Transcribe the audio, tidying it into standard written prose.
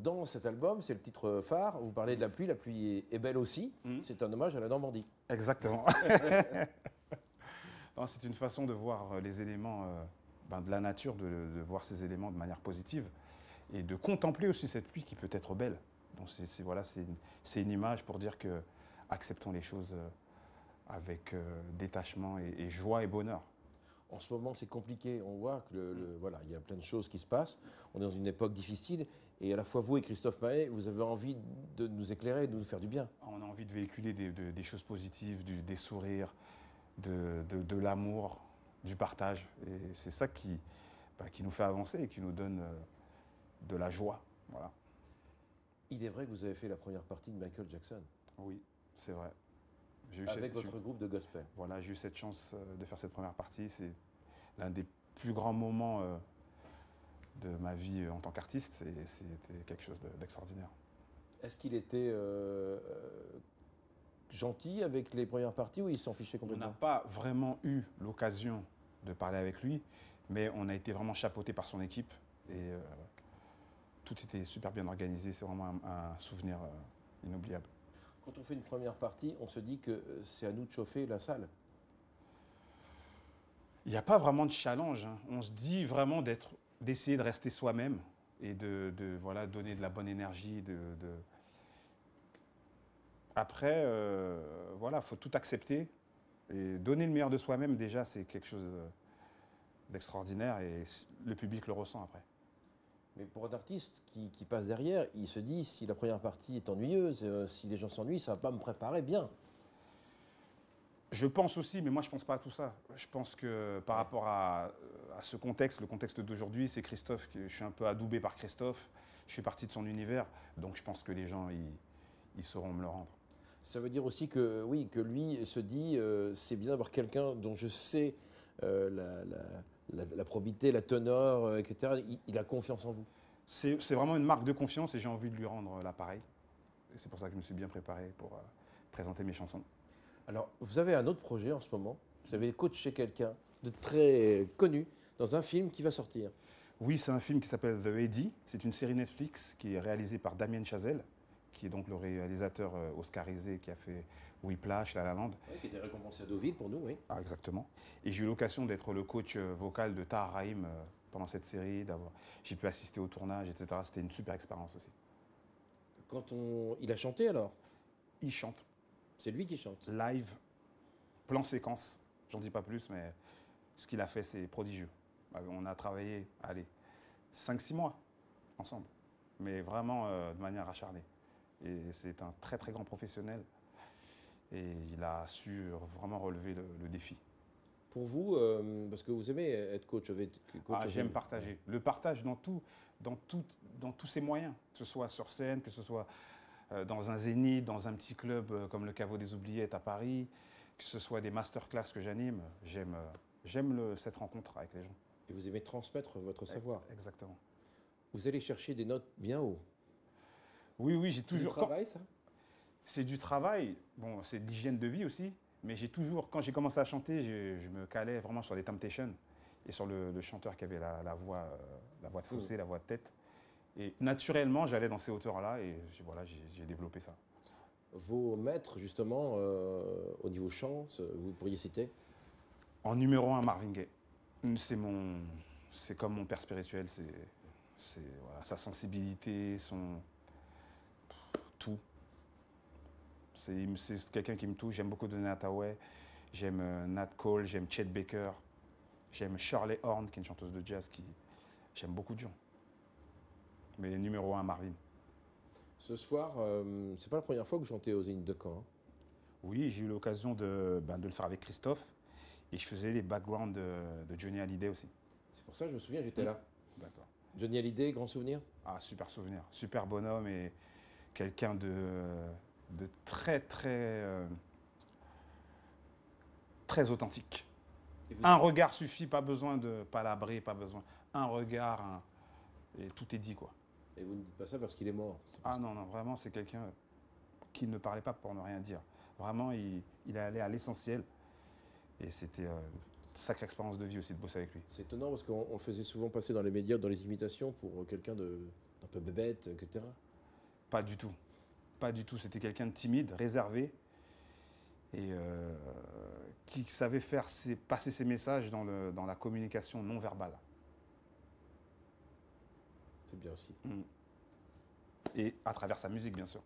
dans cet album, c'est le titre phare, vous parlez de la pluie est belle aussi, c'est un hommage à la Normandie. Exactement. C'est une façon de voir les éléments de la nature, de voir ces éléments de manière positive et de contempler aussi cette pluie qui peut être belle. Donc c'est une image pour dire que acceptons les choses avec détachement et joie et bonheur. En ce moment, c'est compliqué. On voit que voilà, il y a plein de choses qui se passent. On est dans une époque difficile. Et à la fois, vous et Christophe Maé, vous avez envie de nous éclairer, de nous faire du bien. On a envie de véhiculer des choses positives, des sourires, de l'amour, du partage. Et c'est ça qui nous fait avancer et qui nous donne de la joie. Voilà. Il est vrai que vous avez fait la première partie de Michael Jackson. Oui, c'est vrai. Avec votre groupe de gospel. Voilà, j'ai eu cette chance de faire cette première partie. C'est l'un des plus grands moments de ma vie en tant qu'artiste et c'était quelque chose d'extraordinaire. Est-ce qu'il était gentil avec les premières parties ou il s'en fichait complètement? On n'a pas vraiment eu l'occasion de parler avec lui, mais on a été vraiment chapeauté par son équipe et tout était super bien organisé. C'est vraiment un souvenir inoubliable. Quand on fait une première partie, on se dit que c'est à nous de chauffer la salle. Il n'y a pas vraiment de challenge. Hein. On se dit vraiment d'essayer de rester soi-même et voilà, donner de la bonne énergie. Après, voilà, faut tout accepter. Et donner le meilleur de soi-même, déjà, c'est quelque chose d'extraordinaire et le public le ressent après. Mais pour un artiste qui passe derrière, il se dit, si la première partie est ennuyeuse, si les gens s'ennuient, ça ne va pas me préparer bien. Je pense aussi, mais moi je ne pense pas à tout ça. Je pense que par rapport à ce contexte, le contexte d'aujourd'hui, c'est Christophe, je suis un peu adoubé par Christophe, je suis parti de son univers, donc je pense que les gens, ils sauront me le rendre. Ça veut dire aussi que, oui, que lui se dit, c'est bien d'avoir quelqu'un dont je sais la probité, la teneur, etc. Il a confiance en vous. C'est vraiment une marque de confiance et j'ai envie de lui rendre l'appareil. Et c'est pour ça que je me suis bien préparé pour présenter mes chansons. Alors, vous avez un autre projet en ce moment. Vous avez coaché quelqu'un de très connu dans un film qui va sortir. Oui, c'est un film qui s'appelle The Eddie. C'est une série Netflix qui est réalisée par Damien Chazelle, qui est donc le réalisateur oscarisé qui a fait Whiplash, La La Land. Oui, qui était récompensé à Deauville pour nous, oui. Ah, exactement. Et j'ai eu l'occasion d'être le coach vocal de Tahar Rahim pendant cette série. J'ai pu assister au tournage, etc. C'était une super expérience aussi. Il a chanté alors? Il chante. C'est lui qui chante. Live, plan séquence. J'en dis pas plus, mais ce qu'il a fait, c'est prodigieux. On a travaillé, 5-6 mois ensemble, mais vraiment de manière acharnée. Et c'est un très très grand professionnel et il a su vraiment relever le défi. Pour vous, parce que vous aimez être coach, j'aime partager. Le partage dans tous ses moyens, que ce soit sur scène, que ce soit dans un zénith, dans un petit club comme le Caveau des Oubliettes à Paris, que ce soit des masterclass que j'anime. J'aime cette rencontre avec les gens. Et vous aimez transmettre votre savoir. Exactement. Vous allez chercher des notes bien haut. Oui, j'ai toujours... C'est du travail, ça? C'est du travail. Bon, c'est de l'hygiène de vie aussi. Mais j'ai toujours, quand j'ai commencé à chanter, je me calais vraiment sur les Temptations et sur le chanteur qui avait la voix de fossé, la voix de tête. Et naturellement, j'allais dans ces hauteurs-là et voilà, j'ai développé ça. Vos maîtres, justement, au niveau chant, vous pourriez citer? En numéro 1, Marvin Gaye. C'est comme mon père spirituel, voilà, sa sensibilité, tout. C'est quelqu'un qui me touche. J'aime beaucoup Donny Hathaway, j'aime Nat Cole, j'aime Chet Baker, j'aime Shirley Horn, qui est une chanteuse de jazz. J'aime beaucoup de gens. Mais numéro 1, Marvin. Ce soir, c'est pas la première fois que vous chantez aux Zénith de Caen. Hein? Oui, j'ai eu l'occasion de le faire avec Christophe. Et je faisais les backgrounds de Johnny Hallyday aussi. C'est pour ça que je me souviens, j'étais là. D'accord. Johnny Hallyday, grand souvenir? Ah, super souvenir. Super bonhomme et quelqu'un de très, très, très authentique. Un regard suffit, pas besoin de palabrer, pas besoin. Un regard, et tout est dit, quoi. Et vous ne dites pas ça parce qu'il est mort? Ah non, vraiment, c'est quelqu'un qui ne parlait pas pour ne rien dire. Vraiment, il est allé à l'essentiel. Et c'était une sacrée expérience de vie aussi de bosser avec lui. C'est étonnant parce qu'on le faisait souvent passer dans les médias, dans les imitations, pour quelqu'un Un peu bébête, etc. Pas du tout. Pas du tout. C'était quelqu'un de timide, réservé, et qui savait faire passer ses messages dans la communication non verbale. C'est bien aussi. Et à travers sa musique, bien sûr.